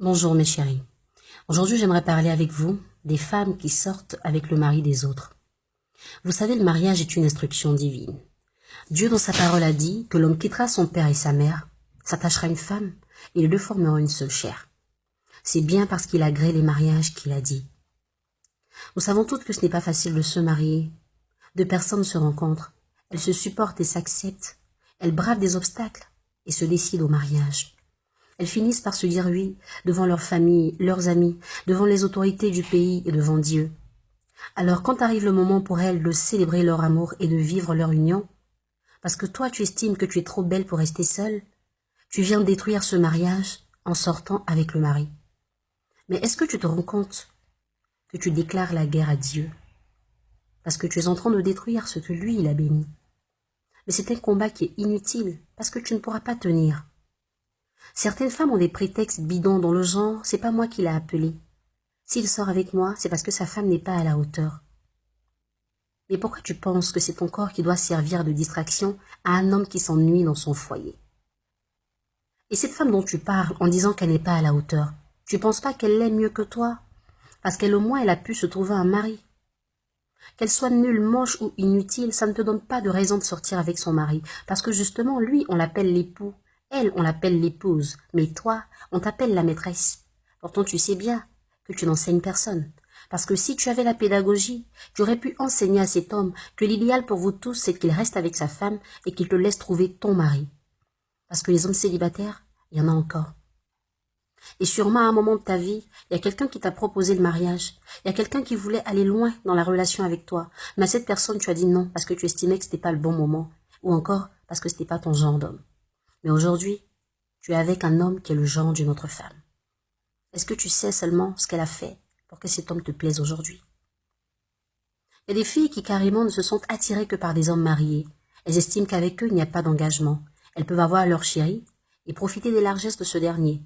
Bonjour mes chéris. Aujourd'hui, j'aimerais parler avec vous des femmes qui sortent avec le mari des autres. Vous savez, le mariage est une instruction divine. Dieu, dans sa parole, a dit que l'homme quittera son père et sa mère, s'attachera à une femme, et les deux formeront une seule chair. C'est bien parce qu'il a créé les mariages qu'il a dit. Nous savons toutes que ce n'est pas facile de se marier. Deux personnes se rencontrent, elles se supportent et s'acceptent, elles bravent des obstacles et se décident au mariage. Elles finissent par se dire oui devant leur famille, leurs amis, devant les autorités du pays et devant Dieu. Alors quand arrive le moment pour elles de célébrer leur amour et de vivre leur union, parce que toi tu estimes que tu es trop belle pour rester seule, tu viens de détruire ce mariage en sortant avec le mari. Mais est-ce que tu te rends compte que tu déclares la guerre à Dieu? Parce que tu es en train de détruire ce que lui il a béni. Mais c'est un combat qui est inutile parce que tu ne pourras pas tenir. Certaines femmes ont des prétextes bidons dans le genre « c'est pas moi qui l'a appelé ». S'il sort avec moi, c'est parce que sa femme n'est pas à la hauteur. Mais pourquoi tu penses que c'est ton corps qui doit servir de distraction à un homme qui s'ennuie dans son foyer? Et cette femme dont tu parles en disant qu'elle n'est pas à la hauteur, tu penses pas qu'elle l'aime mieux que toi? Parce qu'elle au moins elle a pu se trouver un mari. Qu'elle soit nulle, moche ou inutile, ça ne te donne pas de raison de sortir avec son mari. Parce que justement, lui, on l'appelle l'époux. Elle, on l'appelle l'épouse, mais toi, on t'appelle la maîtresse. Pourtant, tu sais bien que tu n'enseignes personne. Parce que si tu avais la pédagogie, tu aurais pu enseigner à cet homme que l'idéal pour vous tous, c'est qu'il reste avec sa femme et qu'il te laisse trouver ton mari. Parce que les hommes célibataires, il y en a encore. Et sûrement à un moment de ta vie, il y a quelqu'un qui t'a proposé le mariage. Il y a quelqu'un qui voulait aller loin dans la relation avec toi. Mais à cette personne, tu as dit non parce que tu estimais que ce n'était pas le bon moment. Ou encore parce que ce n'était pas ton genre d'homme. Mais aujourd'hui, tu es avec un homme qui est le genre d'une autre femme. Est-ce que tu sais seulement ce qu'elle a fait pour que cet homme te plaise aujourd'hui? Il y a des filles qui carrément ne se sont attirées que par des hommes mariés. Elles estiment qu'avec eux, il n'y a pas d'engagement. Elles peuvent avoir leur chéri et profiter des largesses de ce dernier.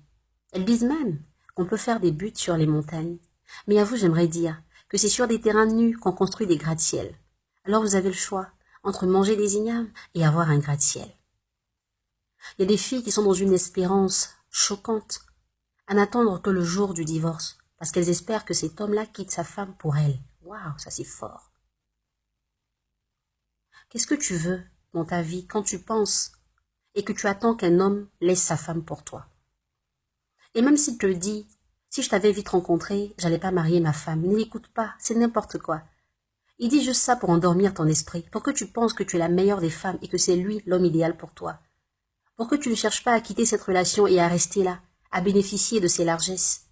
Elles disent même qu'on peut faire des buts sur les montagnes. Mais à vous, j'aimerais dire que c'est sur des terrains nus qu'on construit des gratte-ciel. Alors vous avez le choix entre manger des ignames et avoir un gratte-ciel. Il y a des filles qui sont dans une espérance choquante à n'attendre que le jour du divorce, parce qu'elles espèrent que cet homme-là quitte sa femme pour elle. Waouh, ça c'est fort. Qu'est-ce que tu veux dans ta vie quand tu penses et que tu attends qu'un homme laisse sa femme pour toi? Et même s'il te dit, si je t'avais vite rencontré, j'allais pas marier ma femme, ne l'écoute pas, c'est n'importe quoi. Il dit juste ça pour endormir ton esprit, pour que tu penses que tu es la meilleure des femmes et que c'est lui l'homme idéal pour toi. Pour que tu ne cherches pas à quitter cette relation et à rester là, à bénéficier de ses largesses.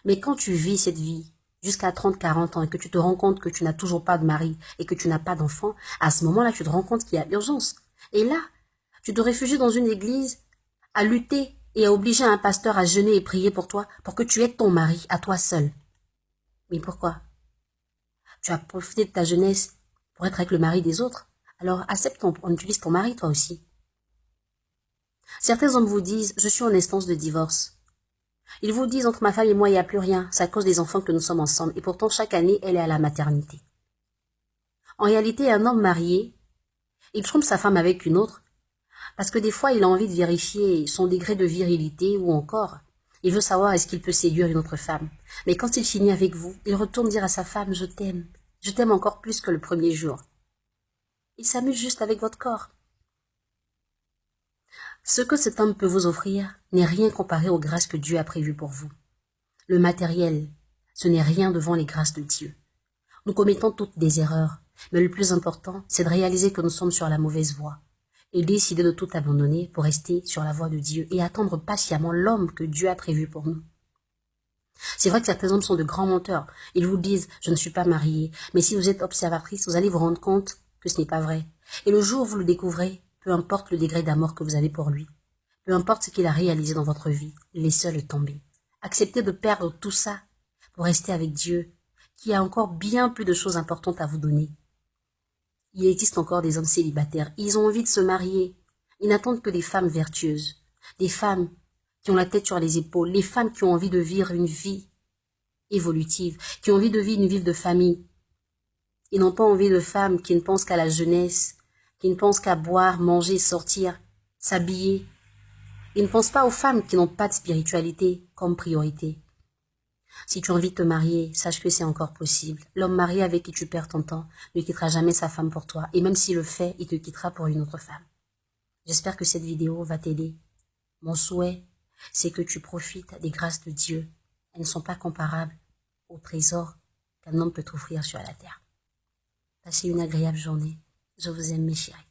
Mais quand tu vis cette vie jusqu'à 30-40 ans et que tu te rends compte que tu n'as toujours pas de mari et que tu n'as pas d'enfant, à ce moment-là, tu te rends compte qu'il y a urgence. Et là, tu te réfugies dans une église à lutter et à obliger un pasteur à jeûner et prier pour toi pour que tu aies ton mari à toi seul. Mais pourquoi? Tu as profité de ta jeunesse pour être avec le mari des autres. Alors accepte on utilise ton mari toi aussi. Certains hommes vous disent, je suis en instance de divorce. Ils vous disent, entre ma femme et moi, il n'y a plus rien. C'est à cause des enfants que nous sommes ensemble. Et pourtant, chaque année, elle est à la maternité. En réalité, un homme marié, il trompe sa femme avec une autre, parce que des fois, il a envie de vérifier son degré de virilité ou encore, il veut savoir est-ce qu'il peut séduire une autre femme. Mais quand il finit avec vous, il retourne dire à sa femme, je t'aime encore plus que le premier jour. Il s'amuse juste avec votre corps. Ce que cet homme peut vous offrir n'est rien comparé aux grâces que Dieu a prévues pour vous. Le matériel, ce n'est rien devant les grâces de Dieu. Nous commettons toutes des erreurs, mais le plus important, c'est de réaliser que nous sommes sur la mauvaise voie et décider de tout abandonner pour rester sur la voie de Dieu et attendre patiemment l'homme que Dieu a prévu pour nous. C'est vrai que certains hommes sont de grands menteurs. Ils vous disent « je ne suis pas mariée », mais si vous êtes observatrice, vous allez vous rendre compte que ce n'est pas vrai. Et le jour où vous le découvrez, peu importe le degré d'amour que vous avez pour lui, peu importe ce qu'il a réalisé dans votre vie, laissez le tomber. Acceptez de perdre tout ça pour rester avec Dieu, qui a encore bien plus de choses importantes à vous donner. Il existe encore des hommes célibataires. Ils ont envie de se marier. Ils n'attendent que des femmes vertueuses, des femmes qui ont la tête sur les épaules, les femmes qui ont envie de vivre une vie évolutive, qui ont envie de vivre une vie de famille. Ils n'ont pas envie de femmes qui ne pensent qu'à la jeunesse, qui ne pensent qu'à boire, manger, sortir, s'habiller. Ils ne pensent pas aux femmes qui n'ont pas de spiritualité, comme priorité. Si tu as envie de te marier, sache que c'est encore possible. L'homme marié avec qui tu perds ton temps ne quittera jamais sa femme pour toi. Et même s'il le fait, il te quittera pour une autre femme. J'espère que cette vidéo va t'aider. Mon souhait, c'est que tu profites des grâces de Dieu. Elles ne sont pas comparables au trésor qu'un homme peut t'offrir sur la terre. Passez une agréable journée. Je vous aime, mes chéris.